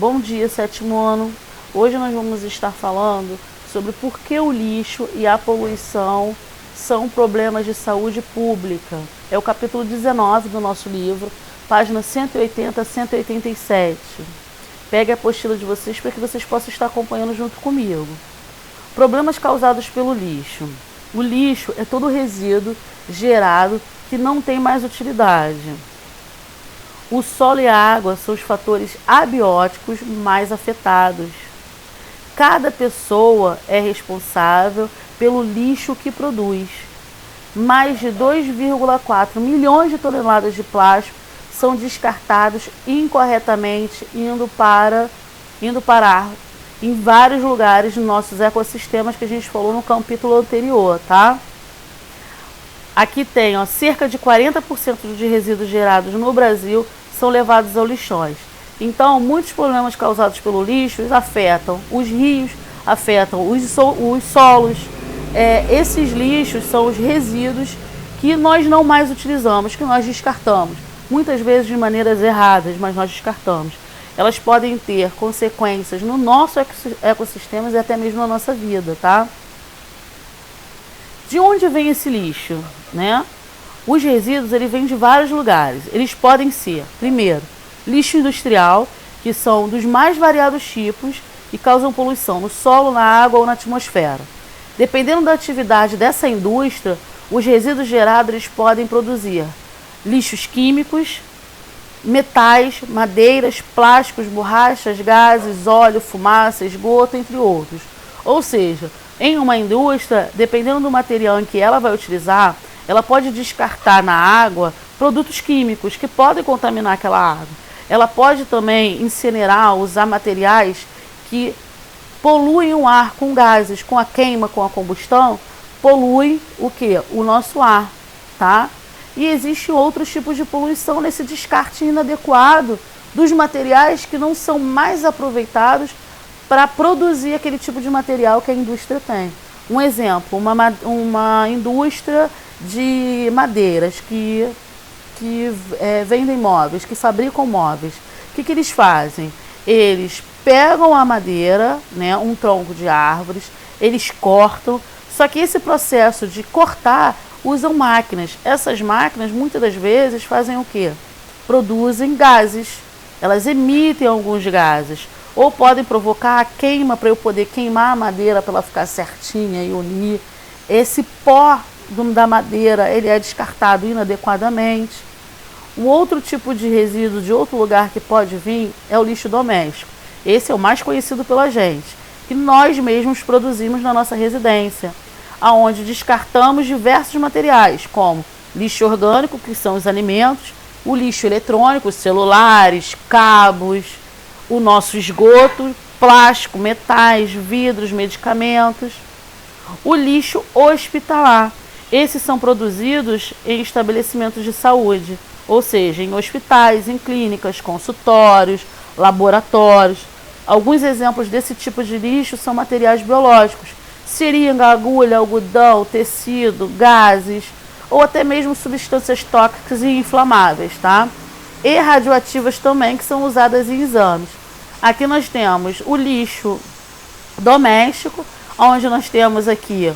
Bom dia, sétimo ano. Hoje nós vamos estar falando sobre por que o lixo e a poluição são problemas de saúde pública. É o capítulo 19 do nosso livro, páginas 180 a 187. Pegue a apostila de vocês para que vocês possam estar acompanhando junto comigo. Problemas causados pelo lixo. O lixo é todo resíduo gerado que não tem mais utilidade. O solo e a água são os fatores abióticos mais afetados. Cada pessoa é responsável pelo lixo que produz. Mais de 2,4 milhões de toneladas de plástico são descartados incorretamente, indo parar em vários lugares dos nossos ecossistemas que a gente falou no capítulo anterior, tá? Aqui tem, cerca de 40% dos resíduos gerados no Brasil são levados aos lixões. Então, muitos problemas causados pelo lixo afetam os rios, afetam os solos. Esses lixos são os resíduos que nós não mais utilizamos, que nós descartamos. Muitas vezes de maneiras erradas, mas nós descartamos. Elas podem ter consequências no nosso ecossistema e até mesmo na nossa vida, tá? De onde vem esse lixo, né? Os resíduos, eles vêm de vários lugares. Eles podem ser, primeiro, lixo industrial, que são dos mais variados tipos e causam poluição no solo, na água ou na atmosfera. Dependendo da atividade dessa indústria, os resíduos gerados eles podem produzir lixos químicos, metais, madeiras, plásticos, borrachas, gases, óleo, fumaça, esgoto, entre outros. Ou seja, em uma indústria, dependendo do material em que ela vai utilizar, ela pode descartar na água produtos químicos que podem contaminar aquela água. Ela pode também incinerar, usar materiais que poluem o ar com gases, com a queima, com a combustão, poluem o quê? O nosso ar, tá? E existem outros tipos de poluição nesse descarte inadequado dos materiais que não são mais aproveitados para produzir aquele tipo de material que a indústria tem. Um exemplo, uma indústria de madeiras que vendem móveis, que fabricam móveis. O que eles fazem? Eles pegam a madeira, né, um tronco de árvores, eles cortam, só que esse processo de cortar usam máquinas. Essas máquinas muitas das vezes fazem o quê? Produzem gases. Elas emitem alguns gases. Ou podem provocar a queima para eu poder queimar a madeira para ela ficar certinha e unir. Esse pó da madeira ele é descartado inadequadamente. Um outro tipo de resíduo de outro lugar que pode vir é o lixo doméstico. Esse é o mais conhecido pela gente, que nós mesmos produzimos na nossa residência, aonde descartamos diversos materiais, como lixo orgânico, que são os alimentos, o lixo eletrônico, os celulares, cabos, o nosso esgoto, plástico, metais, vidros, medicamentos. O lixo hospitalar. Esses são produzidos em estabelecimentos de saúde, ou seja, em hospitais, em clínicas, consultórios, laboratórios. Alguns exemplos desse tipo de lixo são materiais biológicos, seringa, agulha, algodão, tecido, gases, ou até mesmo substâncias tóxicas e inflamáveis, tá? E radioativas também, que são usadas em exames. Aqui nós temos o lixo doméstico, onde nós temos aqui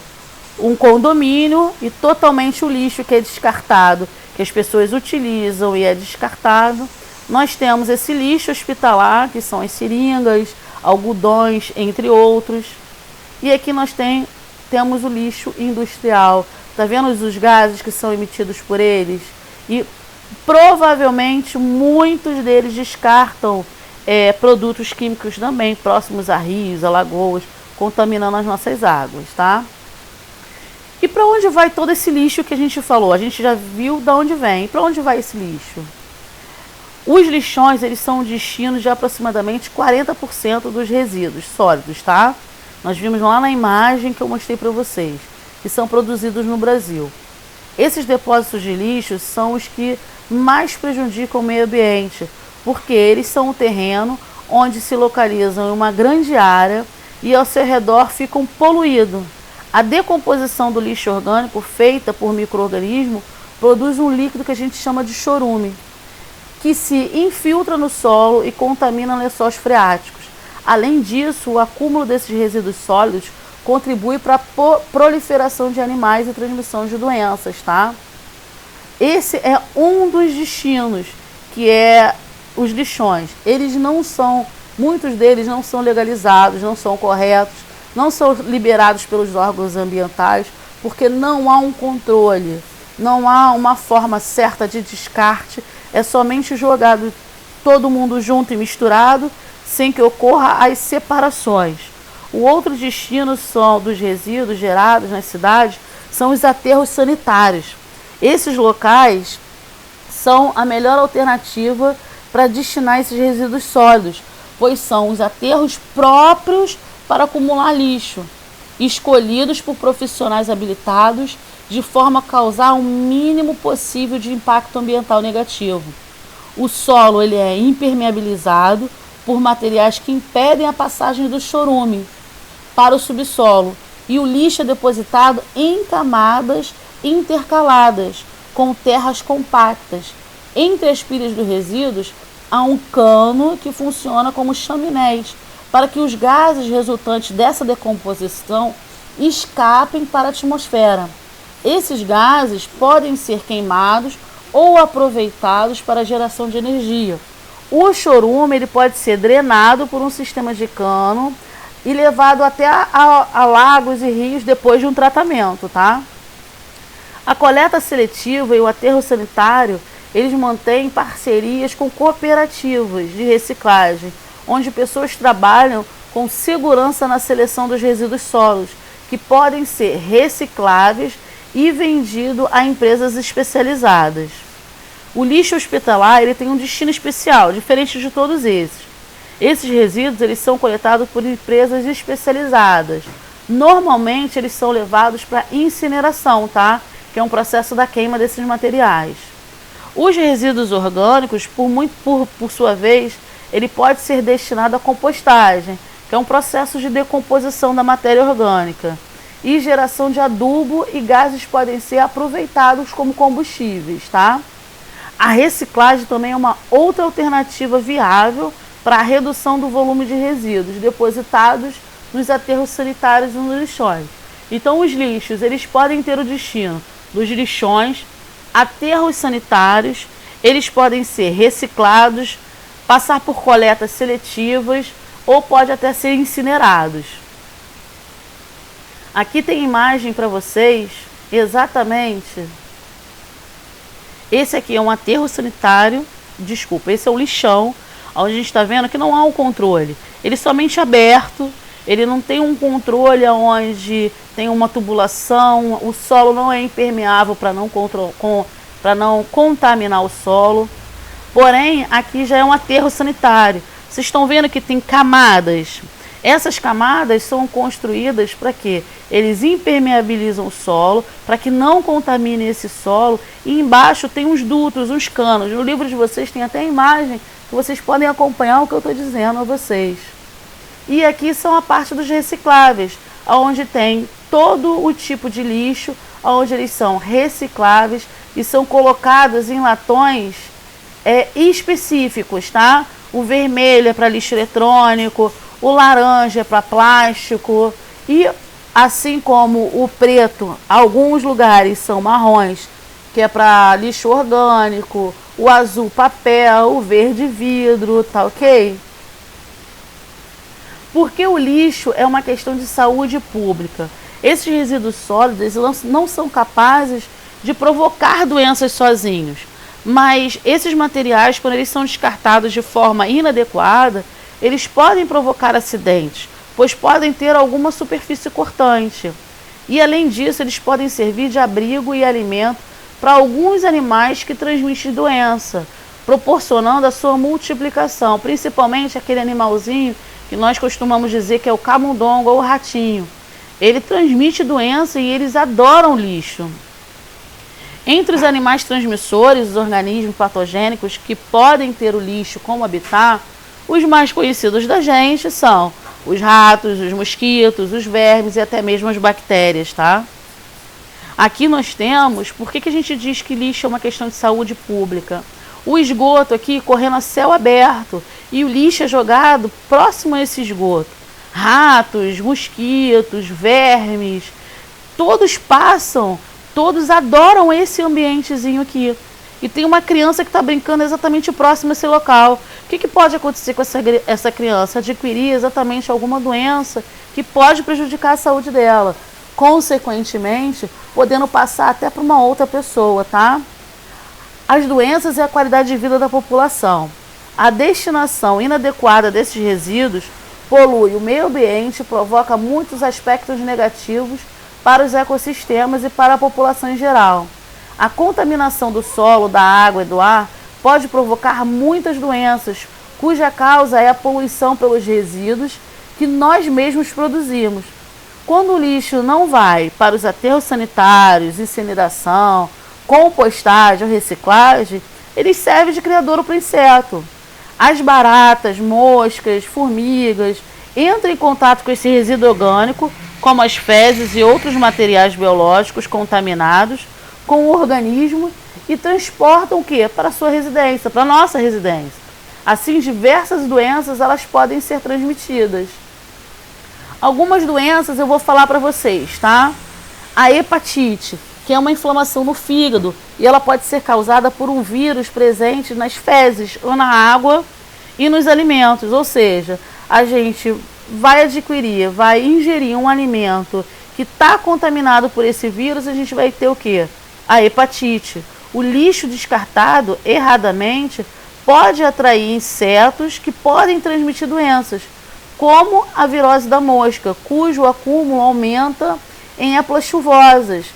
um condomínio e totalmente o lixo que é descartado, que as pessoas utilizam e é descartado. Nós temos esse lixo hospitalar, que são as seringas, algodões, entre outros. E aqui nós temos o lixo industrial. Tá vendo os gases que são emitidos por eles? E provavelmente muitos deles descartam produtos químicos também, próximos a rios, a lagoas, contaminando as nossas águas, tá? E para onde vai todo esse lixo que a gente falou? A gente já viu de onde vem. Para onde vai esse lixo? Os lixões, eles são o destino de aproximadamente 40% dos resíduos sólidos, tá? Nós vimos lá na imagem que eu mostrei para vocês, que são produzidos no Brasil. Esses depósitos de lixo são os que mais prejudicam o meio ambiente, porque eles são o terreno onde se localizam em uma grande área e ao seu redor ficam poluídos. A decomposição do lixo orgânico feita por micro-organismos produz um líquido que a gente chama de chorume, que se infiltra no solo e contamina lençóis freáticos. Além disso, o acúmulo desses resíduos sólidos contribui para a proliferação de animais e transmissão de doenças, tá? Esse é um dos destinos, que é os lixões. Muitos deles não são legalizados, não são corretos, não são liberados pelos órgãos ambientais, porque não há um controle, não há uma forma certa de descarte, é somente jogado todo mundo junto e misturado, sem que ocorra as separações. O outro destino dos resíduos gerados nas cidades são os aterros sanitários. Esses locais são a melhor alternativa para destinar esses resíduos sólidos, pois são os aterros próprios para acumular lixo, escolhidos por profissionais habilitados de forma a causar o mínimo possível de impacto ambiental negativo. O solo ele é impermeabilizado por materiais que impedem a passagem do chorume para o subsolo, e o lixo é depositado em camadas intercaladas com terras compactas. Entre as pilhas dos resíduos há um cano que funciona como chaminés para que os gases resultantes dessa decomposição escapem para a atmosfera. Esses gases podem ser queimados ou aproveitados para a geração de energia. O chorume ele pode ser drenado por um sistema de cano e levado até a lagos e rios depois de um tratamento, tá? A coleta seletiva e o aterro sanitário, eles mantêm parcerias com cooperativas de reciclagem, onde pessoas trabalham com segurança na seleção dos resíduos sólidos, que podem ser recicláveis e vendidos a empresas especializadas. O lixo hospitalar ele tem um destino especial, diferente de todos esses. Esses resíduos eles são coletados por empresas especializadas. Normalmente eles são levados para incineração, tá? Que é um processo da queima desses materiais. Os resíduos orgânicos, por sua vez, ele pode ser destinado à compostagem, que é um processo de decomposição da matéria orgânica, e geração de adubo, e gases podem ser aproveitados como combustíveis, tá? A reciclagem também é uma outra alternativa viável para a redução do volume de resíduos depositados nos aterros sanitários e nos lixões. Então os lixos eles podem ter o destino dos lixões, aterros sanitários, eles podem ser reciclados, passar por coletas seletivas ou pode até ser incinerados. Aqui tem imagem para vocês, exatamente. Esse aqui é um aterro sanitário, esse é um lixão, onde a gente está vendo que não há um controle. Ele é somente aberto, ele não tem um controle onde tem uma tubulação, o solo não é impermeável para não contaminar o solo. Porém, aqui já é um aterro sanitário. Vocês estão vendo que tem camadas. Essas camadas são construídas para quê? Eles impermeabilizam o solo, para que não contamine esse solo. E embaixo tem uns dutos, uns canos. No livro de vocês tem até a imagem que vocês podem acompanhar o que eu estou dizendo a vocês. E aqui são a parte dos recicláveis, onde tem todo o tipo de lixo, onde eles são recicláveis e são colocados em latões específicos, tá? O vermelho é para lixo eletrônico, o laranja é para plástico e assim como o preto, alguns lugares são marrons, que é para lixo orgânico, o azul papel, o verde vidro, tá ok? Porque o lixo é uma questão de saúde pública. Esses resíduos sólidos não são capazes de provocar doenças sozinhos, mas esses materiais, quando eles são descartados de forma inadequada, eles podem provocar acidentes, pois podem ter alguma superfície cortante. E além disso, eles podem servir de abrigo e alimento para alguns animais que transmitem doença, proporcionando a sua multiplicação, principalmente aquele animalzinho que nós costumamos dizer que é o camundongo ou o ratinho. Ele transmite doença e eles adoram lixo. Entre os animais transmissores, os organismos patogênicos que podem ter o lixo como habitat, os mais conhecidos da gente são os ratos, os mosquitos, os vermes e até mesmo as bactérias, tá? Aqui nós temos, por que a gente diz que lixo é uma questão de saúde pública? o esgoto aqui correndo a céu aberto e o lixo é jogado próximo a esse esgoto. Ratos, mosquitos, vermes, todos passam, todos adoram esse ambientezinho aqui. E tem uma criança que está brincando exatamente próximo a esse local. O que pode acontecer com essa criança? Adquirir exatamente alguma doença que pode prejudicar a saúde dela. Consequentemente, podendo passar até para uma outra pessoa, tá? As doenças e a qualidade de vida da população. A destinação inadequada desses resíduos polui o meio ambiente e provoca muitos aspectos negativos para os ecossistemas e para a população em geral. A contaminação do solo, da água e do ar pode provocar muitas doenças, cuja causa é a poluição pelos resíduos que nós mesmos produzimos. Quando o lixo não vai para os aterros sanitários, incineração, compostagem ou reciclagem, ele serve de criadouro para o inseto. As baratas, moscas, formigas entram em contato com esse resíduo orgânico, como as fezes e outros materiais biológicos contaminados, com o organismo e transportam o quê? Para a sua residência, para a nossa residência. Assim, diversas doenças elas podem ser transmitidas. Algumas doenças eu vou falar para vocês, tá? A hepatite, que é uma inflamação no fígado e ela pode ser causada por um vírus presente nas fezes ou na água e nos alimentos. Ou seja, a gente vai adquirir, vai ingerir um alimento que está contaminado por esse vírus, a gente vai ter o quê? A hepatite. O lixo descartado erradamente pode atrair insetos que podem transmitir doenças, como a virose da mosca, cujo acúmulo aumenta em épocas chuvosas.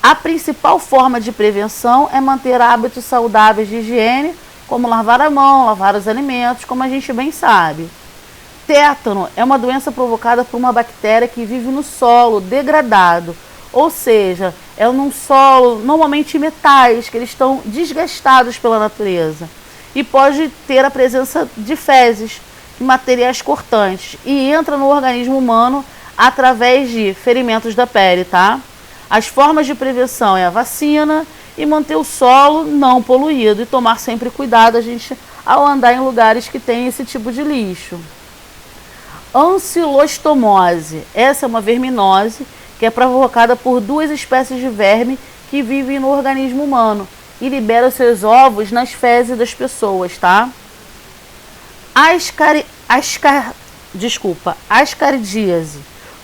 A principal forma de prevenção é manter hábitos saudáveis de higiene, como lavar a mão, lavar os alimentos, como a gente bem sabe. Tétano é uma doença provocada por uma bactéria que vive no solo degradado, ou seja, é num solo, normalmente metais, que eles estão desgastados pela natureza. E pode ter a presença de fezes, de materiais cortantes, e entra no organismo humano através de ferimentos da pele, tá? As formas de prevenção é a vacina e manter o solo não poluído e tomar sempre cuidado ao andar em lugares que tem esse tipo de lixo. Ancilostomose, essa é uma verminose que é provocada por duas espécies de verme que vivem no organismo humano e liberam seus ovos nas fezes das pessoas, tá? Ascaridíase,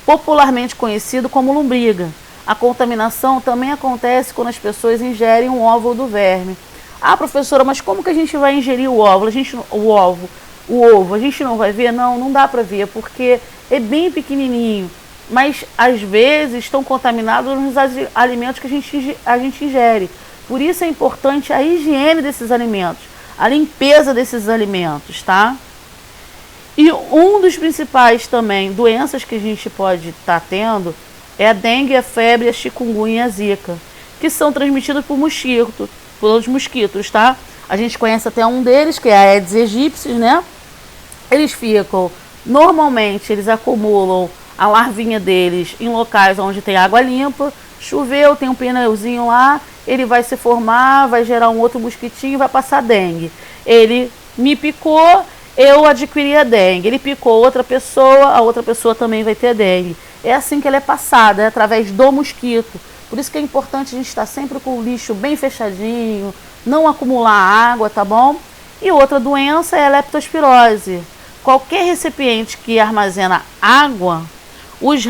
popularmente conhecido como lombriga. A contaminação também acontece quando as pessoas ingerem um óvulo do verme. Ah, professora, mas como que a gente vai ingerir o óvulo? O ovo, a gente não vai ver? Não dá para ver, porque é bem pequenininho. Mas, às vezes, estão contaminados nos alimentos que a gente ingere. Por isso é importante a higiene desses alimentos, a limpeza desses alimentos, tá? E um dos principais também doenças que a gente pode estar tendo é a dengue, a febre, a chikungunya e a zika, que são transmitidas pelos mosquitos, tá? A gente conhece até um deles, que é a Aedes aegypti, né? Normalmente, eles acumulam a larvinha deles em locais onde tem água limpa, choveu, tem um pneuzinho lá, ele vai se formar, vai gerar um outro mosquitinho e vai passar dengue. Ele me picou, eu adquiri a dengue. Ele picou outra pessoa, a outra pessoa também vai ter dengue. É assim que ela é passada, é através do mosquito. Por isso que é importante a gente estar sempre com o lixo bem fechadinho, não acumular água, tá bom? E outra doença é a leptospirose. Qualquer recipiente que armazena água, os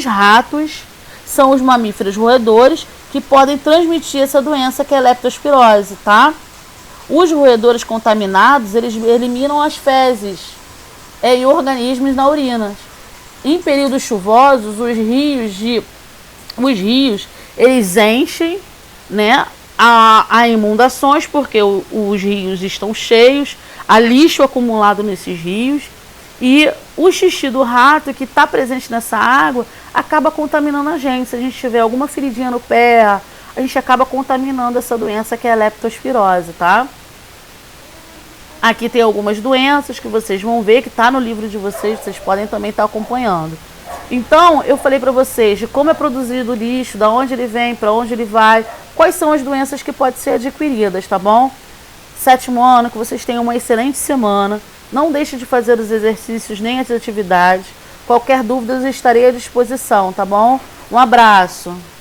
ratos são os mamíferos roedores que podem transmitir essa doença que é a leptospirose, tá? Os roedores contaminados, eles eliminam as fezes e organismos na urina. Em períodos chuvosos, os rios eles enchem, né, a inundações, porque os rios estão cheios, há lixo acumulado nesses rios, e o xixi do rato que está presente nessa água acaba contaminando a gente. Se a gente tiver alguma feridinha no pé, a gente acaba contaminando essa doença que é a leptospirose, tá? Aqui tem algumas doenças que vocês vão ver, que está no livro de vocês podem também estar acompanhando. Então, eu falei para vocês de como é produzido o lixo, da onde ele vem, para onde ele vai, quais são as doenças que podem ser adquiridas, tá bom? 7º ano, que vocês tenham uma excelente semana. Não deixe de fazer os exercícios nem as atividades. Qualquer dúvida, eu estarei à disposição, tá bom? Um abraço.